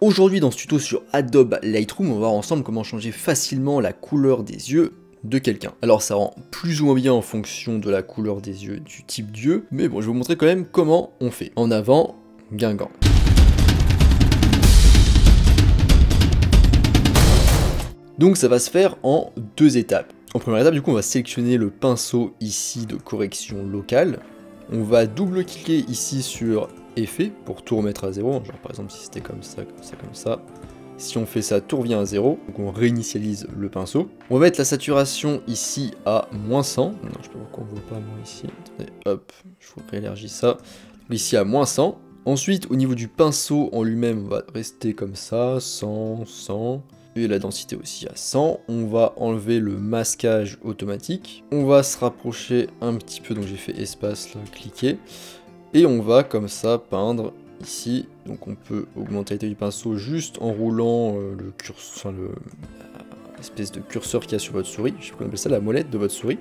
Aujourd'hui dans ce tuto sur Adobe Lightroom, on va voir ensemble comment changer facilement la couleur des yeux de quelqu'un. Alors ça rend plus ou moins bien en fonction de la couleur des yeux, du type d'yeux, mais bon je vais vous montrer quand même comment on fait. En avant, Guingamp. Donc ça va se faire en deux étapes. En première étape du coup on va sélectionner le pinceau ici de correction locale. On va double-cliquer ici sur effet pour tout remettre à zéro, genre par exemple si c'était comme ça, comme ça, comme ça. Si on fait ça, tout revient à zéro, donc on réinitialise le pinceau. On va mettre la saturation ici à -100. Non, je sais pas pourquoi on voit pas moi ici. Attendez, hop, je vous réélargis ça. Donc ici à -100. Ensuite, au niveau du pinceau en lui-même, on va rester comme ça, 100, 100. Et la densité aussi à 100. On va enlever le masquage automatique. On va se rapprocher un petit peu, donc j'ai fait espace là, cliquer. Et on va comme ça peindre ici. Donc on peut augmenter la taille du pinceau juste en roulant le curseur, enfin l'espèce de curseur qu'il y a sur votre souris. Je sais pas comment on appelle ça, la molette de votre souris.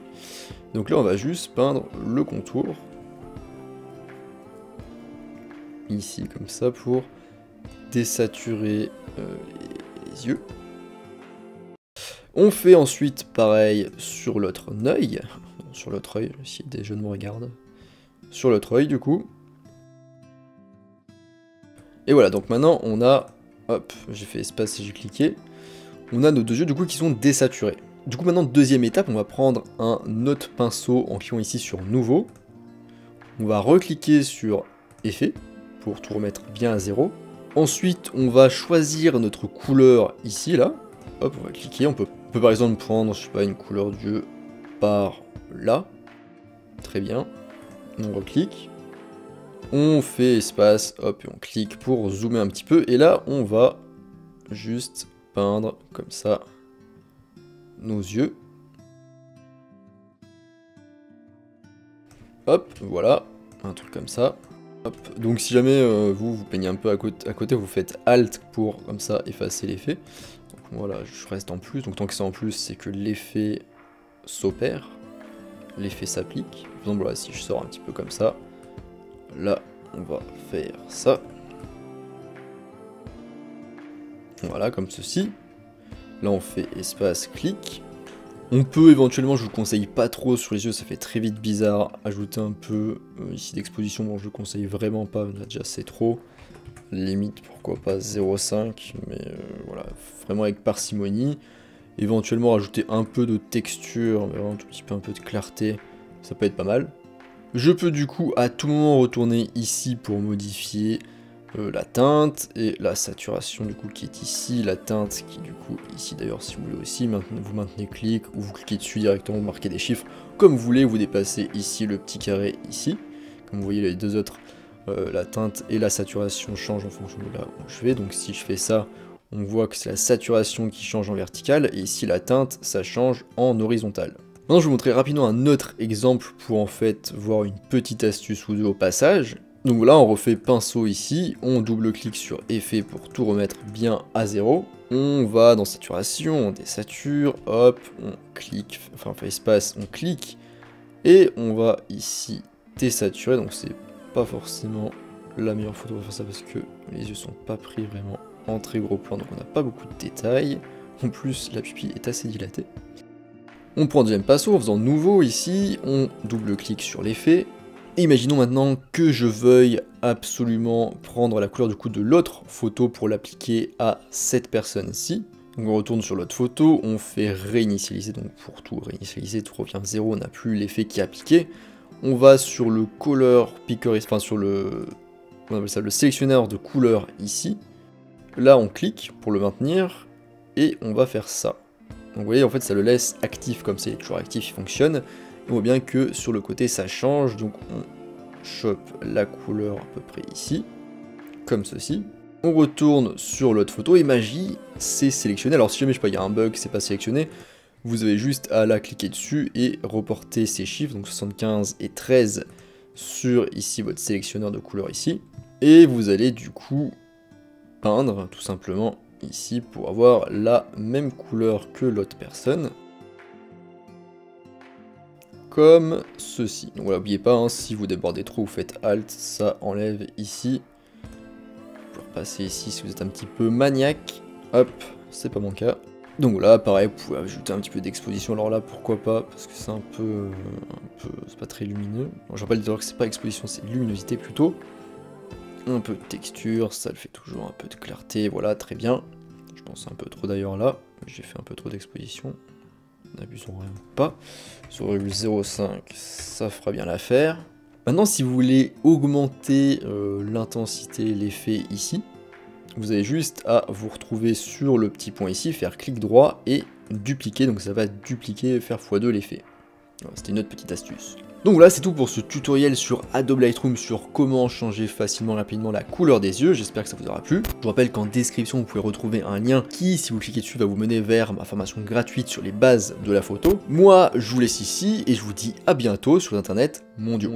Donc là on va juste peindre le contour. Ici comme ça pour désaturer les yeux. On fait ensuite pareil sur l'autre œil. Sur l'autre œil, si des jeunes me regardent. Sur l'autre œil du coup. Et voilà, donc maintenant on a, hop, j'ai fait espace et j'ai cliqué. On a nos deux yeux du coup qui sont désaturés. Du coup maintenant, deuxième étape, on va prendre un autre pinceau en cliquant ici sur nouveau. On va recliquer sur effet pour tout remettre bien à zéro. Ensuite, on va choisir notre couleur ici, là. Hop, on va cliquer, on peut par exemple prendre, je sais pas, une couleur d'yeux par là. Très bien. On reclique. On fait espace, hop, et on clique pour zoomer un petit peu. Et là, on va juste peindre comme ça nos yeux. Hop, voilà, un truc comme ça. Hop. Donc si jamais vous peignez un peu à côté, vous faites Alt pour comme ça effacer l'effet. Donc voilà, je reste en plus. Donc tant que c'est en plus, c'est que l'effet s'opère, l'effet s'applique. Par exemple, voilà, si je sors un petit peu comme ça, là, on va faire ça. Voilà, comme ceci. Là, on fait espace, clic. On peut éventuellement, je vous conseille pas trop sur les yeux, ça fait très vite bizarre, ajouter un peu ici d'exposition, bon je le conseille vraiment pas, là déjà c'est trop. Limite, pourquoi pas 0,5, mais voilà, vraiment avec parcimonie. Éventuellement rajouter un peu de texture, mais vraiment un tout petit peu, un peu de clarté, ça peut être pas mal. Je peux du coup à tout moment retourner ici pour modifier la teinte et la saturation du coup qui est ici, la teinte qui du coup ici d'ailleurs si vous voulez aussi, vous maintenez clic ou vous cliquez dessus directement, vous marquez des chiffres comme vous voulez, vous déplacez ici le petit carré ici, comme vous voyez les deux autres, la teinte et la saturation changent en fonction de là où je vais, donc si je fais ça, on voit que c'est la saturation qui change en vertical et ici la teinte ça change en horizontal. Maintenant je vais vous montrer rapidement un autre exemple pour en fait voir une petite astuce ou deux au passage. Donc voilà, on refait pinceau ici, on double-clique sur effet pour tout remettre bien à zéro. On va dans saturation, on désature, hop, on clique, enfin on fait espace, on clique. Et on va ici désaturer, donc c'est pas forcément la meilleure photo pour faire ça parce que les yeux sont pas pris vraiment en très gros plan, donc on n'a pas beaucoup de détails. En plus, la pupille est assez dilatée. On prend deuxième pinceau en faisant nouveau ici, on double-clique sur l'effet. Imaginons maintenant que je veuille absolument prendre la couleur du coup de l'autre photo pour l'appliquer à cette personne-ci. Donc on retourne sur l'autre photo, on fait réinitialiser, donc pour tout réinitialiser, tout revient à zéro, on n'a plus l'effet qui est appliqué. On va sur le color picker, enfin sur le, on appelle ça, le sélectionneur de couleurs ici. Là on clique pour le maintenir et on va faire ça. Donc vous voyez en fait ça le laisse actif comme c'est toujours actif, il fonctionne. On voit bien que sur le côté ça change, donc on chope la couleur à peu près ici, comme ceci. On retourne sur l'autre photo et magie, c'est sélectionné. Alors si jamais je sais pas, il y a un bug, c'est pas sélectionné, vous avez juste à la cliquer dessus et reporter ces chiffres, donc 75 et 13 sur ici votre sélectionneur de couleurs ici. Et vous allez du coup peindre tout simplement ici pour avoir la même couleur que l'autre personne. Comme ceci. Donc voilà, n'oubliez pas, hein, si vous débordez trop, vous faites Alt, ça enlève ici. Vous pouvez passer ici si vous êtes un petit peu maniaque. Hop, c'est pas mon cas. Donc là, pareil, vous pouvez ajouter un petit peu d'exposition. Alors là, pourquoi pas, parce que c'est un peu c'est pas très lumineux. Bon, je rappelle d'ailleurs que c'est pas exposition, c'est luminosité plutôt. Un peu de texture, ça le fait toujours un peu de clarté, voilà, très bien. Je pense un peu trop d'ailleurs là, j'ai fait un peu trop d'exposition. N'abusons vraiment pas. 0,05, ça fera bien l'affaire. Maintenant, si vous voulez augmenter l'intensité, l'effet ici, vous avez juste à vous retrouver sur le petit point ici, faire clic droit et dupliquer, donc ça va dupliquer, faire x2 l'effet. C'était une autre petite astuce. Donc voilà, c'est tout pour ce tutoriel sur Adobe Lightroom, sur comment changer facilement et rapidement la couleur des yeux. J'espère que ça vous aura plu. Je vous rappelle qu'en description, vous pouvez retrouver un lien qui, si vous cliquez dessus, va vous mener vers ma formation gratuite sur les bases de la photo. Moi, je vous laisse ici et je vous dis à bientôt sur Internet mondiaux.